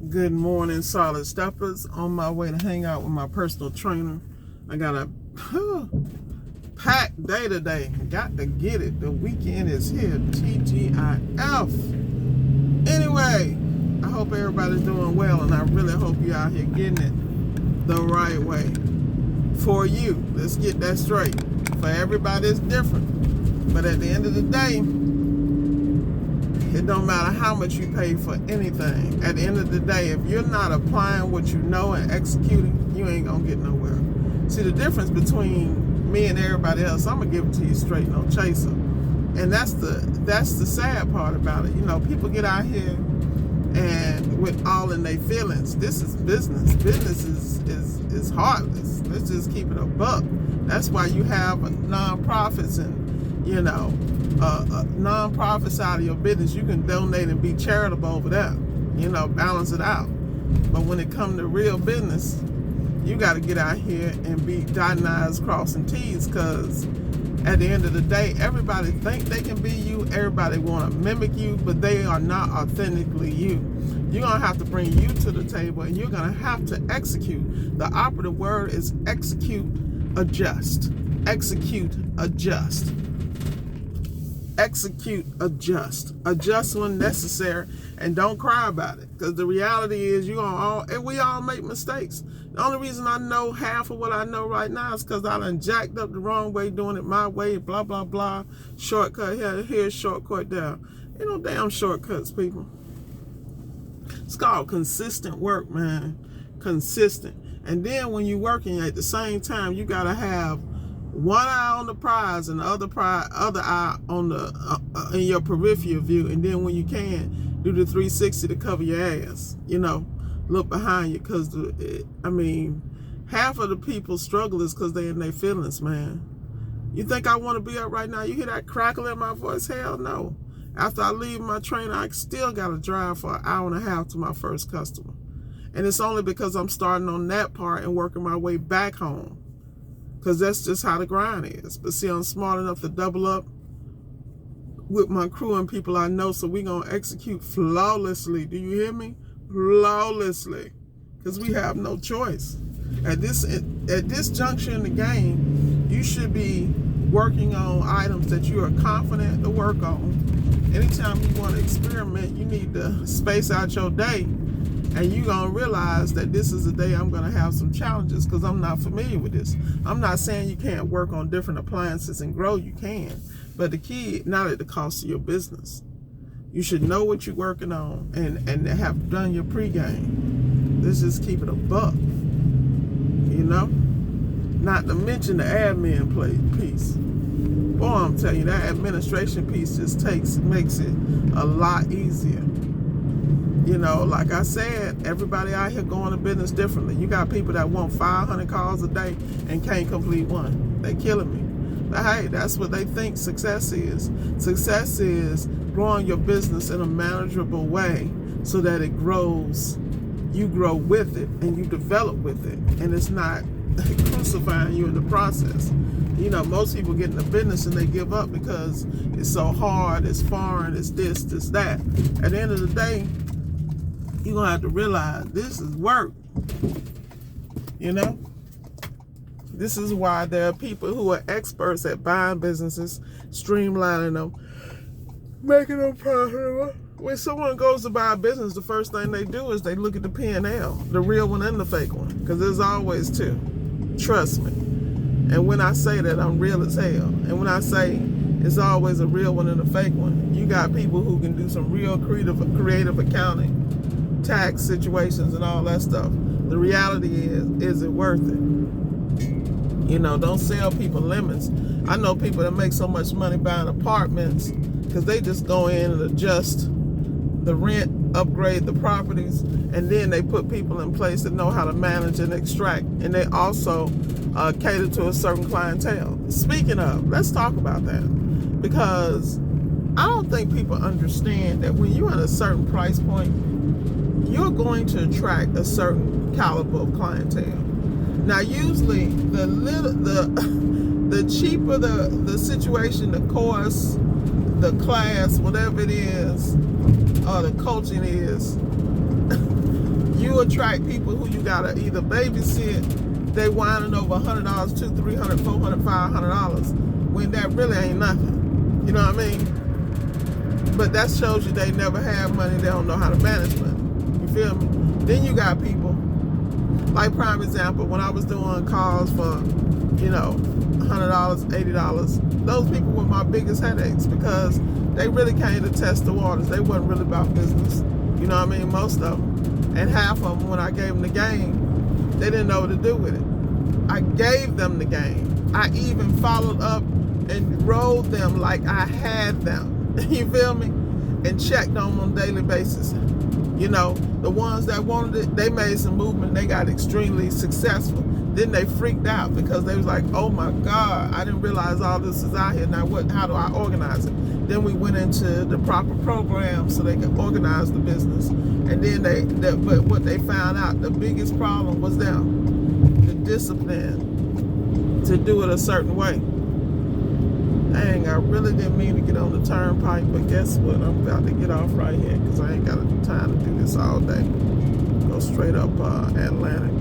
Good morning, solid steppers. On my way to hang out with my personal trainer. I got a packed day today. Got to get it. The weekend is here. TGIF. Anyway, I hope everybody's doing well, and I really hope you're out here getting it the right way. For you, let's get that straight. For everybody, it's different. But at the end of the day, it don't matter how much you pay for anything. At the end of the day, if you're not applying what you know and executing, you ain't gonna get nowhere. See, the difference between me and everybody else, I'm gonna give it to you straight, no chaser. And that's the sad part about it. You know, people get out here and with all in their feelings. This is business. Business is heartless. Let's just keep it a buck. That's why you have nonprofits and, you know, non-profit side of your business. You can donate and be charitable over there, you know, balance it out. But when it comes to real business, you got to get out here and be dotting I's, crossing T's, because at the end of the day, everybody think they can be you, everybody want to mimic you, but they are not authentically you. You're going to have to bring you to the table, and you're going to have to execute. The operative word is execute, adjust. Execute, adjust. Execute, adjust. Adjust when necessary, and don't cry about it. Because the reality is, we all make mistakes. The only reason I know half of what I know right now is because I done jacked up the wrong way, doing it my way, blah, blah, blah. Shortcut here, shortcut there. Ain't no damn shortcuts, people. It's called consistent work, man. Consistent. And then when you're working at the same time, you got to have one eye on the prize and the other eye on the in your peripheral view, and then when you can, do the 360 to cover your ass. You know, look behind you, because half of the people struggle is because they in their feelings, man. You think I want to be up right now? You hear that crackle in my voice? Hell no. After I leave my trainer, I still got to drive for an hour and a half to my first customer, and it's only because I'm starting on that part and working my way back home. Because that's just how the grind is. But see, I'm smart enough to double up with my crew and people I know, so we're going to execute flawlessly. Do you hear me? Flawlessly. Because we have no choice. At this juncture in the game, you should be working on items that you are confident to work on. Anytime you want to experiment, you need to space out your day. And you're going to realize that this is a day I'm going to have some challenges because I'm not familiar with this. I'm not saying you can't work on different appliances and grow. You can. But the key, not at the cost of your business. You should know what you're working on and have done your pregame. Let's just keep it a buck. You know? Not to mention the admin piece. Boy, I'm telling you, that administration piece just makes it a lot easier. You know, like I said, everybody out here going to business differently. You got people that want 500 calls a day and can't complete one. They killing me. But hey, that's what they think success is. Success is growing your business in a manageable way so that it grows. You grow with it and you develop with it. And it's not crucifying you in the process. You know, most people get in the business and they give up because it's so hard, it's foreign, it's this, it's that. At the end of the day, you're going to have to realize this is work, you know? This is why there are people who are experts at buying businesses, streamlining them, making them profitable. When someone goes to buy a business, the first thing they do is they look at the P&L, the real one and the fake one, because there's always two. Trust me. And when I say that, I'm real as hell. And when I say it's always a real one and a fake one, you got people who can do some real creative accounting, tax situations and all that stuff. The reality is it worth it? You know, don't sell people lemons. I know people that make so much money buying apartments because they just go in and adjust the rent, upgrade the properties, and then they put people in place that know how to manage and extract, and they also cater to a certain clientele. Speaking of, let's talk about that, because I don't think people understand that when you're at a certain price point, you're going to attract a certain caliber of clientele. Now, usually, the cheaper the situation, the course, the class, whatever it is, or the coaching is, you attract people who you gotta either babysit, they whining over $100, $200, $300, $400, $500, when that really ain't nothing. You know what I mean? But that shows you they never had money, they don't know how to manage money. You feel me? Then you got people, like prime example, when I was doing calls for, you know, $100, $80, those people were my biggest headaches because they really came to test the waters. They wasn't really about business. You know what I mean? Most of them. And half of them, when I gave them the game, they didn't know what to do with it. I gave them the game. I even followed up and rolled them like I had them. You feel me? And checked on them on a daily basis. You know, the ones that wanted it, they made some movement. They got extremely successful. Then they freaked out because they was like, oh my God, I didn't realize all this is out here. Now how do I organize it? Then we went into the proper program so they could organize the business. And then but what they found out, the biggest problem was them. The discipline to do it a certain way. Dang, I really didn't mean to get on the turnpike, but guess what? I'm about to get off right here because I ain't got time to do this all day. Go straight up Atlantic.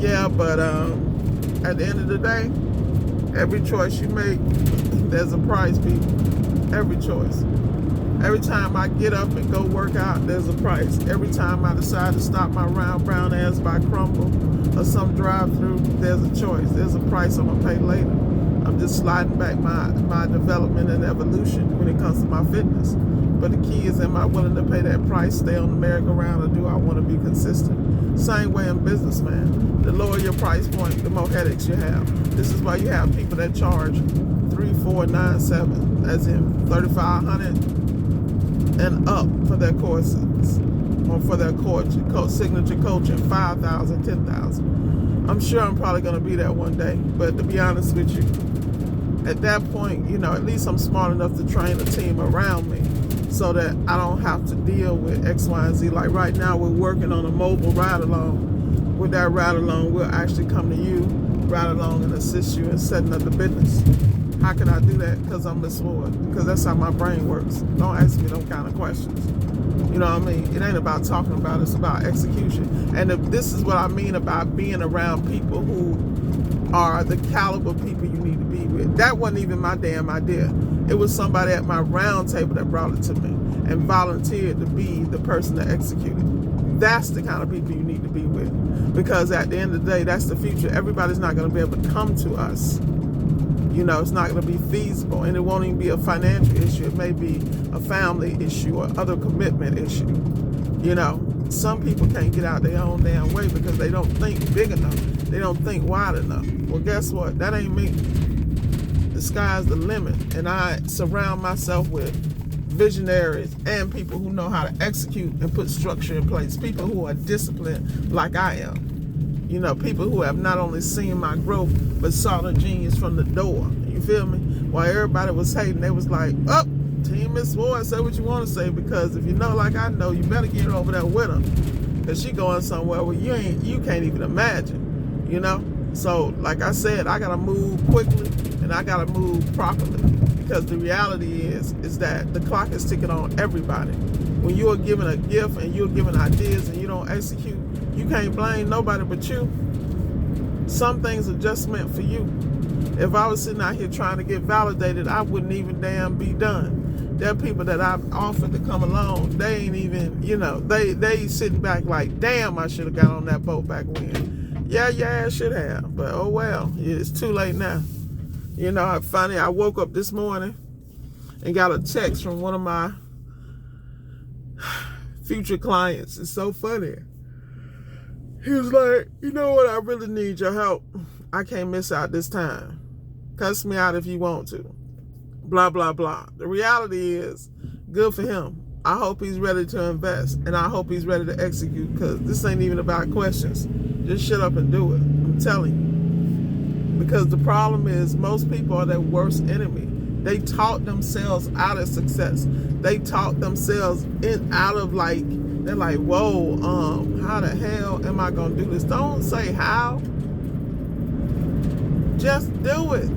Yeah, but at the end of the day, every choice you make, there's a price, people. Every choice. Every time I get up and go work out, there's a price. Every time I decide to stop my round brown ass by Crumble or some drive-through, there's a choice. There's a price I'm gonna pay later. I'm just sliding back my development and evolution when it comes to my fitness. But the key is, am I willing to pay that price, stay on the merry-go-round, or do I want to be consistent? Same way in business, man. The lower your price point, the more headaches you have. This is why you have people that charge $3,000, $4,000, $9,000, as in $3,500 and up for their courses, or for their signature coaching, $5,000, $10,000. I'm sure I'm probably going to be there one day, but to be honest with you, at that point, you know, at least I'm smart enough to train a team around me so that I don't have to deal with X, Y, and Z. Like right now, we're working on a mobile ride-along. With that ride-along, we'll actually come to you, ride-along, and assist you in setting up the business. How can I do that? Because I'm Miss Ward. Because that's how my brain works. Don't ask me those kind of questions. You know what I mean? It ain't about talking about it. It's about execution. And this is what I mean about being around people who are the caliber people you need to be with. That wasn't even my damn idea. It was somebody at my round table that brought it to me and volunteered to be the person that executed. That's the kind of people you need to be with. Because at the end of the day, that's the future. Everybody's not going to be able to come to us. You know, it's not going to be feasible, and it won't even be a financial issue. It may be a family issue or other commitment issue. You know, some people can't get out their own damn way because they don't think big enough. They don't think wide enough. Well, guess what? That ain't me. The sky's the limit, and I surround myself with visionaries and people who know how to execute and put structure in place. People who are disciplined like I am. You know, people who have not only seen my growth, but saw the genius from the door. You feel me? While everybody was hating, they was like, oh, Team Miss Ward, say what you want to say, because if you know like I know, you better get over there with her. Because she going somewhere where you can't even imagine, you know? So, like I said, I got to move quickly, and I got to move properly. Because the reality is that the clock is ticking on everybody. When you are given a gift and you're given ideas and you don't execute, you can't blame nobody but you. Some things are just meant for you. If I was sitting out here trying to get validated, I wouldn't even damn be done. There are people that I've offered to come along. They ain't even, you know, they sitting back like, damn, I should have got on that boat back when. Yeah, I should have. But oh well, it's too late now. You know, I woke up this morning and got a text from one of my future clients. It's so funny. He was like, you know what, I really need your help. I can't miss out this time. Cuss me out if you want to. Blah, blah, blah. The reality is, good for him. I hope he's ready to invest, and I hope he's ready to execute, because this ain't even about questions. Just shut up and do it. I'm telling you. Because the problem is, most people are their worst enemy. They talk themselves out of success. They talk themselves out of like, they're like, whoa, how the hell am I going to do this? Don't say how. Just do it.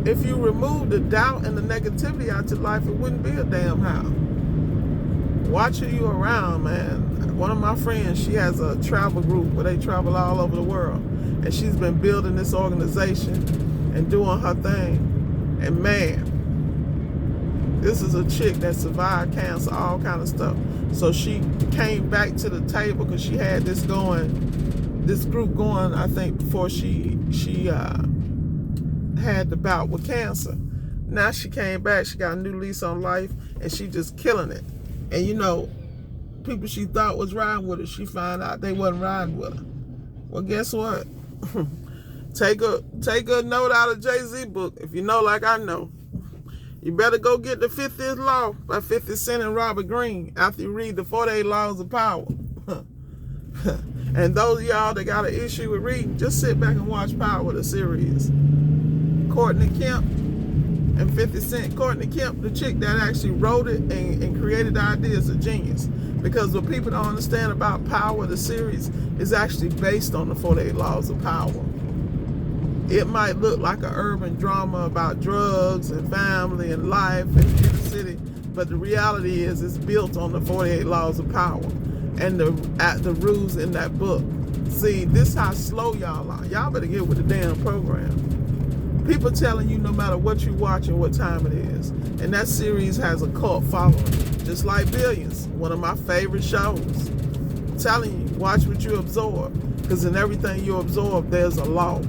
If you remove the doubt and the negativity out your life, it wouldn't be a damn how. Watch who you around, man. one of my friends, she has a travel group where they travel all over the world. And she's been building this organization and doing her thing. And man, this is a chick that survived cancer, all kind of stuff. So she came back to the table because she had this group going, I think, before she had the bout with cancer. Now she came back, she got a new lease on life, and she just killing it. And you know, people she thought was riding with her, she found out they wasn't riding with her. Well, guess what? Take a note out of Jay-Z book. If you know like I know, you better go get the 50th Law by 50 Cent and Robert Greene after you read the 48 Laws of Power. And those of y'all that got an issue with reading, just sit back and watch Power, the series. Courtney Kemp and 50 Cent. Courtney Kemp, the chick that actually wrote it and created the idea, is a genius. Because what people don't understand about Power, the series, is actually based on the 48 Laws of Power. It might look like an urban drama about drugs and family and life and inner city, but the reality is it's built on the 48 Laws of Power and the rules in that book. See, this is how slow y'all are. Y'all better get with the damn program. People telling you no matter what you watch and what time it is. And that series has a cult following, just like Billions, one of my favorite shows. I'm telling you, watch what you absorb, because in everything you absorb, there's a law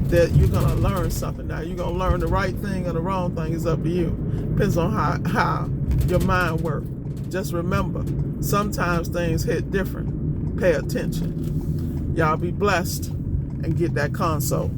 that you're going to learn something. Now, you're going to learn the right thing or the wrong thing is up to you. Depends on how your mind works. Just remember, sometimes things hit different. Pay attention. Y'all be blessed and get that console.